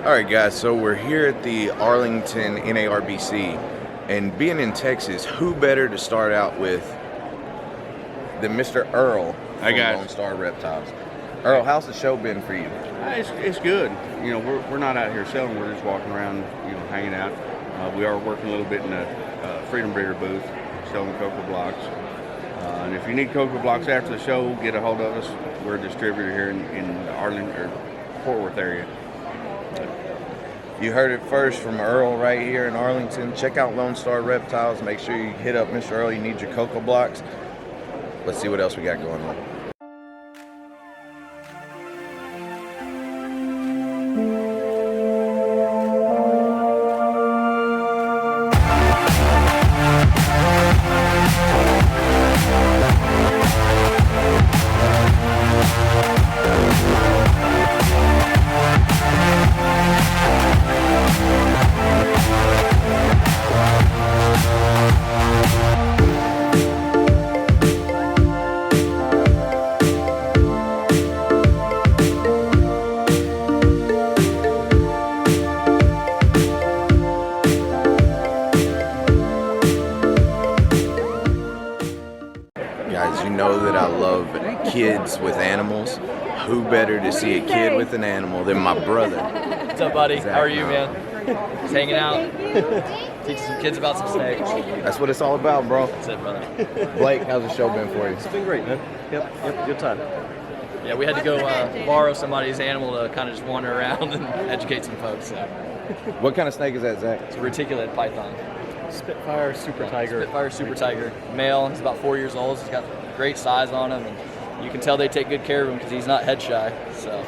All right, guys, so we're here at the Arlington Narbc, and being in Texas, who better to start out with than Mr. Earl from Lonestar Reptiles. Earl, how's the show been for you? It's good. You know, we're not out here selling. We're just walking around, you know, hanging out. We are working a little bit in the Freedom Breeder booth, selling cocoa blocks. And if you need cocoa blocks after the show, get a hold of us. We're a distributor here in the Arlington or Fort Worth area. You heard it first from Earl right here in Arlington. Check out Lonestar Reptiles. Make sure you hit up Mr. Earl. You need your cocoa blocks. Let's see what else we got going on. Guys, you know that I love kids with animals. Who better to see a kid with an animal than my brother? What's up, buddy? How are you, man? Just hanging out. Teaching some kids about some snakes. That's what it's all about, bro. That's it, brother. Blake, how's the show been for you? It's been great, man. Yep, good time. Yeah, we had to go borrow somebody's animal to kind of just wander around and educate some folks. So. What kind of snake is that, Zach? It's a reticulated python. Spitfire Super Tiger. Spitfire Super Tiger. Male. He's about 4 years old. He's got great size on him, and you can tell they take good care of him because he's not head shy. So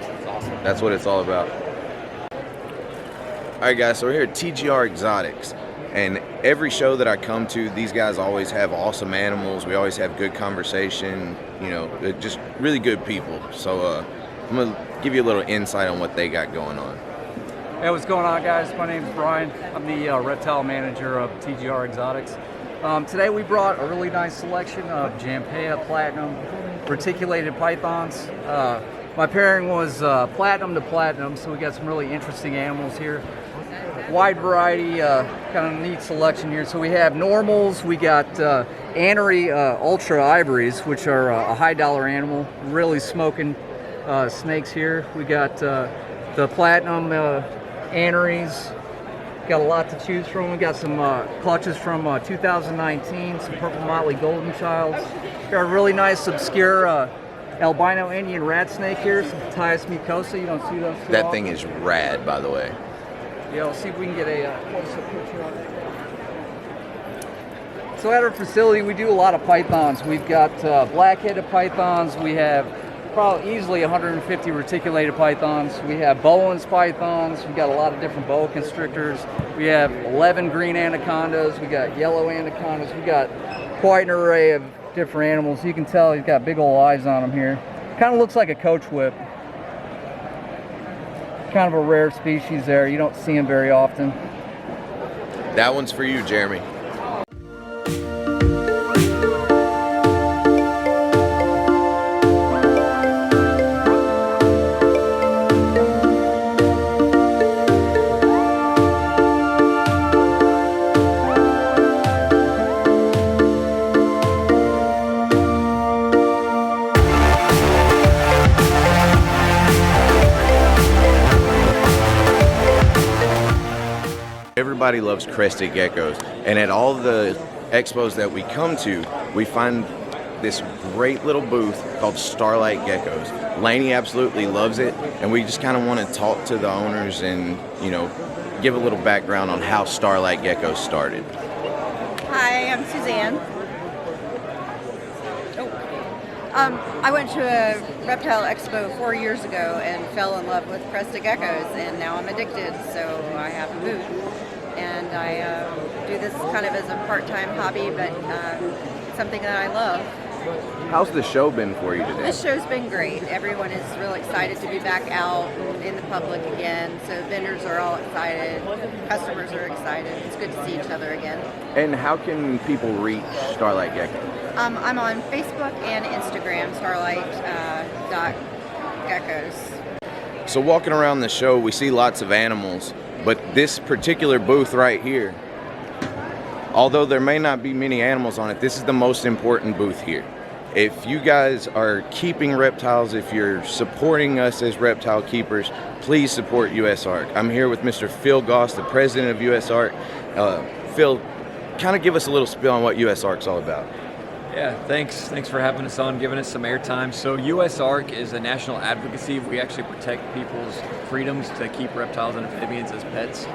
it's awesome. That's what it's all about. All right, guys, so we're here at TGR Exotics, and every show that I come to, these guys always have awesome animals. We always have good conversation. You know, they're just really good people. So I'm gonna give you a little insight on what they got going on. Hey, what's going on, guys? My name's Brian. I'm the reptile manager of TGR Exotics. Today we brought a really nice selection of Jampea Platinum reticulated pythons. My pairing was platinum to platinum, so we got some really interesting animals here. Wide variety, kind of neat selection here. So we have normals, we got Anery Ultra Ivories, which are a high dollar animal, really smoking snakes here. We got the platinum Aneries. Got a lot to choose from. We got some clutches from 2019, some Purple Motley Golden Childs. Got a really nice obscure albino Indian rat snake here, some Tyus mucosa. You don't see those too That often. thing is rad, by the way. Yeah, let's see if we can get a close-up picture of it. So at our facility, we do a lot of pythons. We've got black-headed pythons. We have probably easily 150 reticulated pythons. We have Bowen's pythons. We've got a lot of different boa constrictors. We have 11 green anacondas. We got yellow anacondas. We got quite an array of different animals. You can tell he's got big old eyes on him here. Kind of looks like a coach whip. Kind of a rare species there. You don't see them very often. That one's for you, Jeremy. Everybody loves crested geckos, and at all the expos that we come to, we find this great little booth called Starlight Geckos. Lainey absolutely loves it, and we just kind of want to talk to the owners and, you know, give a little background on how Starlight Geckos started. Hi, I'm Suzanne. I went to a reptile expo 4 years ago and fell in love with crested geckos, and now I'm addicted, so I have a booth. And I do this kind of as a part-time hobby, but something that I love. How's the show been for you today? This show's been great. Everyone is real excited to be back out in the public again. So vendors are all excited. Customers are excited. It's good to see each other again. And how can people reach Starlight Geckos? I'm on Facebook and Instagram, Starlight.Geckos. So walking around the show, we see lots of animals, but this particular booth right here, although there may not be many animals on it, this is the most important booth here. If you guys are keeping reptiles, if you're supporting us as reptile keepers, please support USARK. I'm here with Mr. Phil Goss, the president of USARK. Phil, kind of give us a little spiel on what USARK's all about. Yeah, thanks for having us on, giving us some airtime. So USARK is a national advocacy. We actually protect people's freedoms to keep reptiles and amphibians as pets.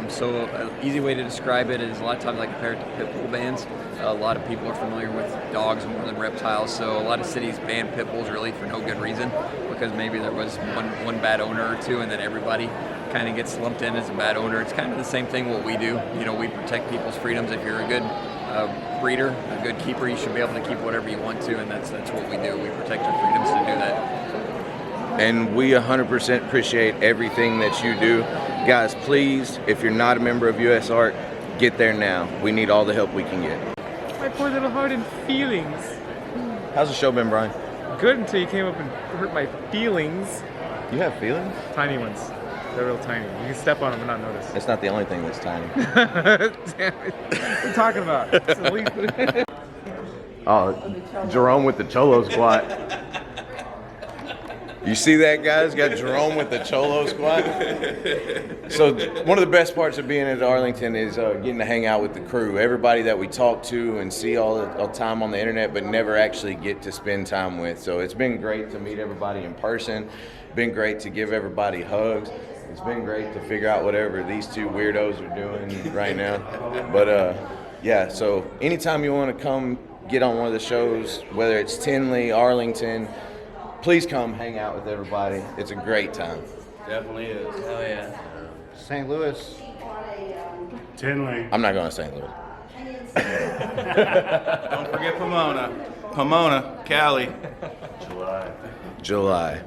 So an easy way to describe it is a lot of times I compare it to pit bull bans. A lot of people are familiar with dogs more than reptiles, so a lot of cities ban pit bulls really for no good reason, because maybe there was one bad owner or two, and then everybody kind of gets lumped in as a bad owner. It's kind of the same thing what we do. You know, we protect people's freedoms. If you're a good breeder, a good keeper, you should be able to keep whatever you want to, and that's what we do. We protect our freedoms to do that. And we 100% appreciate everything that you do. Guys, please, if you're not a member of USARK, get there now. We need all the help we can get. My poor little heart and feelings. How's the show been, Brian? Good until you came up and hurt my feelings. You have feelings? Tiny ones. They're real tiny. You can step on them and not notice. That's not the only thing that's tiny. Damn it. What are you talking about? It's at least... Oh, Jarome with the Cholo squat. You see that, guys? Got Jarome with the Cholo squat. So one of the best parts of being at Arlington is getting to hang out with the crew. Everybody that we talk to and see all the time on the internet, but never actually get to spend time with. So it's been great to meet everybody in person. Been great to give everybody hugs. It's been great to figure out whatever these two weirdos are doing right now. But yeah, so anytime you want to come get on one of the shows, whether it's Tinley, Arlington, please come hang out with everybody. It's a great time. Definitely is. Hell yeah. St. Louis. Tinley. I'm not going to St. Louis. Don't forget Pomona, Cali. July.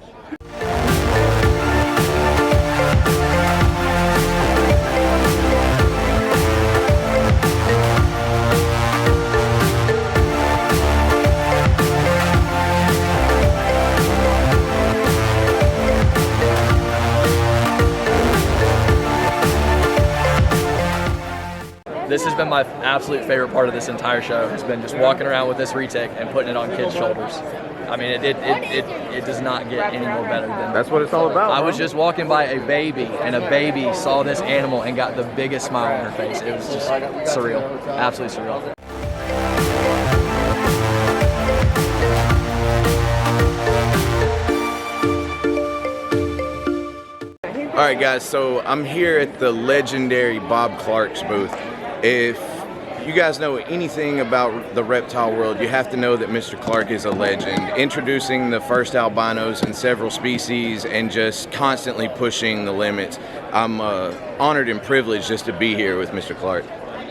This has been my absolute favorite part of this entire show. It's been just walking around with this retake and putting it on kids' shoulders. I mean, it does not get any more better than That's what it's all about. I was just walking by a baby, and a baby saw this animal and got the biggest smile on her face. It was just surreal, absolutely surreal. All right, guys, so I'm here at the legendary Bob Clark's booth. If you guys know anything about the reptile world, you have to know that Mr. Clark is a legend, introducing the first albinos in several species and just constantly pushing the limits. I'm honored and privileged just to be here with Mr. Clark.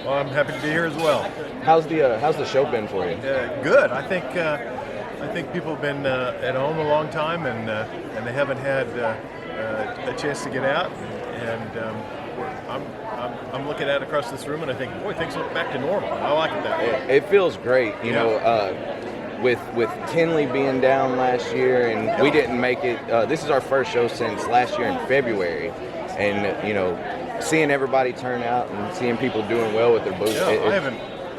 Well, I'm happy to be here as well. How's the show been for you? Good. I think people have been at home a long time, and they haven't had a chance to get out. And I'm looking at it across this room, and I think, boy, things look back to normal. I like it that way. It feels great, you know. With Tinley being down last year, and we didn't make it. This is our first show since last year in February, and you know, seeing everybody turn out and seeing people doing well with their booths. Yeah,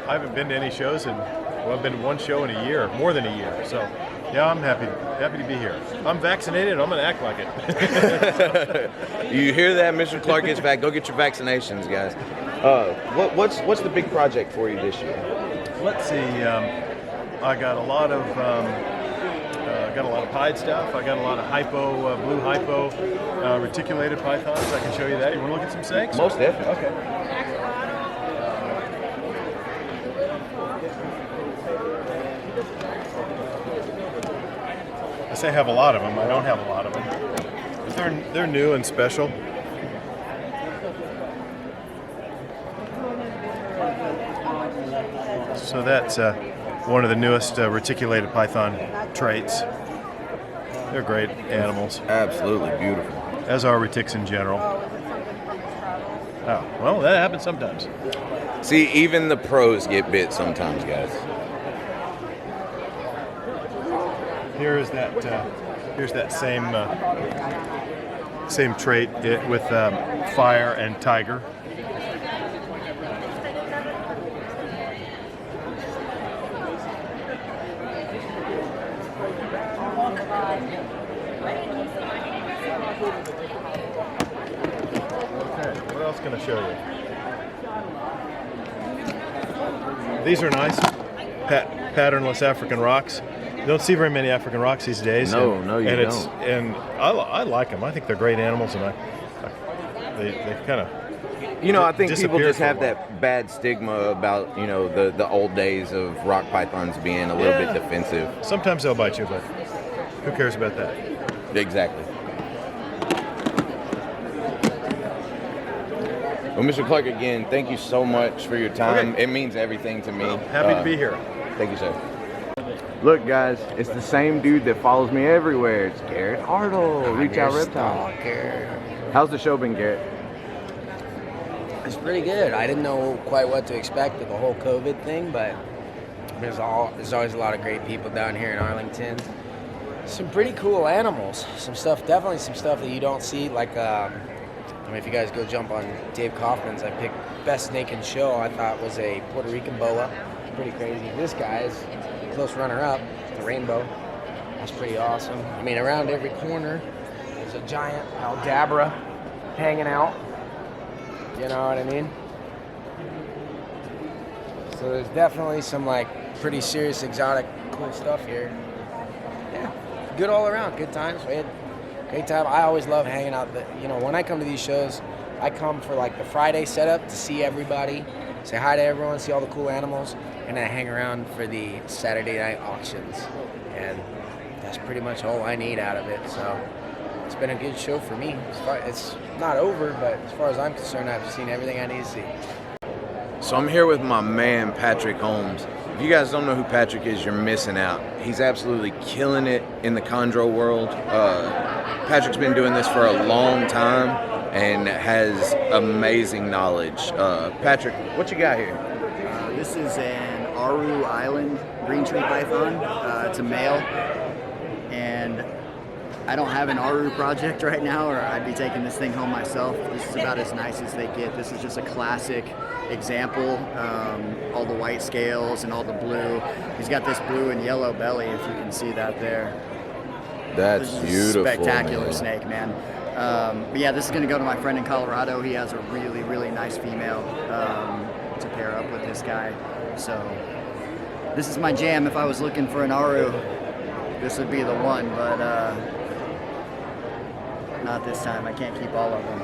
I haven't been to any shows, and I've been to one show in a year, more than a year. So, yeah, I'm happy to be here. I'm vaccinated. I'm going to act like it. You hear that, Mr. Clark gets back. Go get your vaccinations, guys. What's the big project for you this year? Let's see. I got a lot of pied stuff. I got a lot of hypo, blue hypo, reticulated pythons. I can show you that. You want to look at some snakes? Most definitely. Okay. I say I have a lot of them. I don't have a lot of them. But they're new and special. So that's one of the newest reticulated python traits. They're great animals. Absolutely beautiful. As are retics in general. Oh, well, that happens sometimes. See, even the pros get bit sometimes, guys. Here's that same same trait with fire and tiger. Okay, what else can I show you? These are nice patternless African rocks. You don't see very many African rocks these days. No, you and don't. And I like them. I think they're great animals, and they kind of. I think people just have for a while. that bad stigma about, the old days of rock pythons being a little bit defensive. Sometimes they'll bite you, but who cares about that? Exactly. Well, Mr. Clark, again, thank you so much for your time. Okay. It means everything to me. Happy to be here. Thank you, sir. Look, guys, it's the same dude that follows me everywhere. It's Garrett Hartle, Reach Out Reptiles. How's the show been, Garrett? It's pretty good. I didn't know quite what to expect with the whole COVID thing, but there's always a lot of great people down here in Arlington. Some pretty cool animals. Definitely some stuff that you don't see. Like, if you guys go jump on Dav Kaufman's, I picked best snake in show. I thought was a Puerto Rican boa. Pretty crazy. This guy's close runner-up, the rainbow. That's pretty awesome. Around every corner, there's a giant Aldabra hanging out. You know what I mean? So there's definitely some pretty serious exotic cool stuff here. Yeah, good all around, good times. We had a great time. I always love hanging out. When I come to these shows, I come for the Friday setup to see everybody, say hi to everyone, see all the cool animals, and then I hang around for the Saturday night auctions. And that's pretty much all I need out of it. So it's been a good show for me. It's not over, but as far as I'm concerned, I've seen everything I need to see. So I'm here with my man, Patrick Holmes. If you guys don't know who Patrick is, you're missing out. He's absolutely killing it in the chondro world. Patrick's been doing this for a long time and has amazing knowledge. Patrick, what you got here? This is an Aru Island green tree python. It's a male, and I don't have an Aru project right now, or I'd be taking this thing home myself. This is about as nice as they get. This is just a classic example. All the white scales and all the blue. He's got this blue and yellow belly, if you can see that there. That's beautiful. Spectacular man. snake, man. But yeah, this is going to go to my friend in Colorado. He has a really, really nice female to pair up with this guy. So this is my jam. If I was looking for an Aru, this would be the one, but not this time. I can't keep all of them.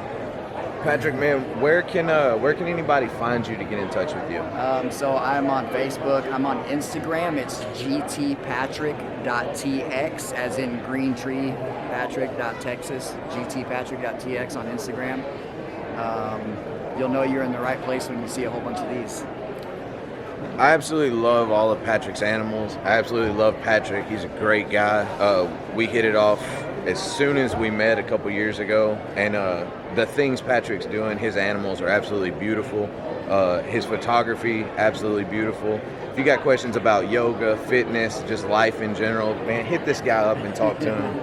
Patrick, man, where can anybody find you to get in touch with you? So I'm on Facebook. I'm on Instagram. It's GTPATRICK.TX, as in Green Tree Patrick.Texas. GTPATRICK.TX on Instagram. You'll know you're in the right place when you see a whole bunch of these. I absolutely love all of Patrick's animals. I absolutely love Patrick. He's a great guy. We hit it off as soon as we met a couple years ago, and the things Patrick's doing, his animals are absolutely beautiful. His photography, absolutely beautiful. If you got questions about yoga, fitness, just life in general, man, hit this guy up and talk to him.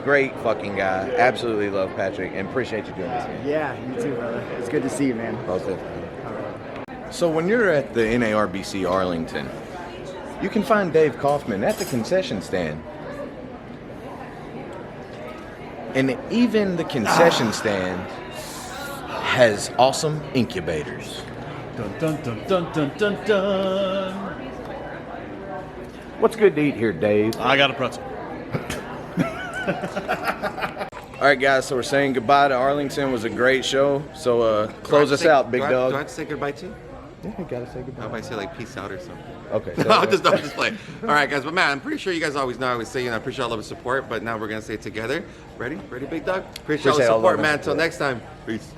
Great fucking guy. Absolutely love Patrick and appreciate you doing this, man. Yeah, you too, brother. It's good to see you, man. So when you're at the Narbc-Arlington, you can find Dav Kaufman at the concession stand. And even the concession stand has awesome incubators. Dun dun dun dun dun dun dun. What's good to eat here, Dave? I got a pretzel. All right, guys, so we're saying goodbye to Arlington. It was a great show. So close us out, big dog. Do I have to say goodbye too? Yeah, you gotta say goodbye. How about I say peace out or something? Okay. No, I'm just playing. All right, guys, but man, I'm pretty sure you guys always know I always say, I appreciate all of the support, but now we're gonna say it together. Ready, big dog? Appreciate all the support, man. Until next time, peace.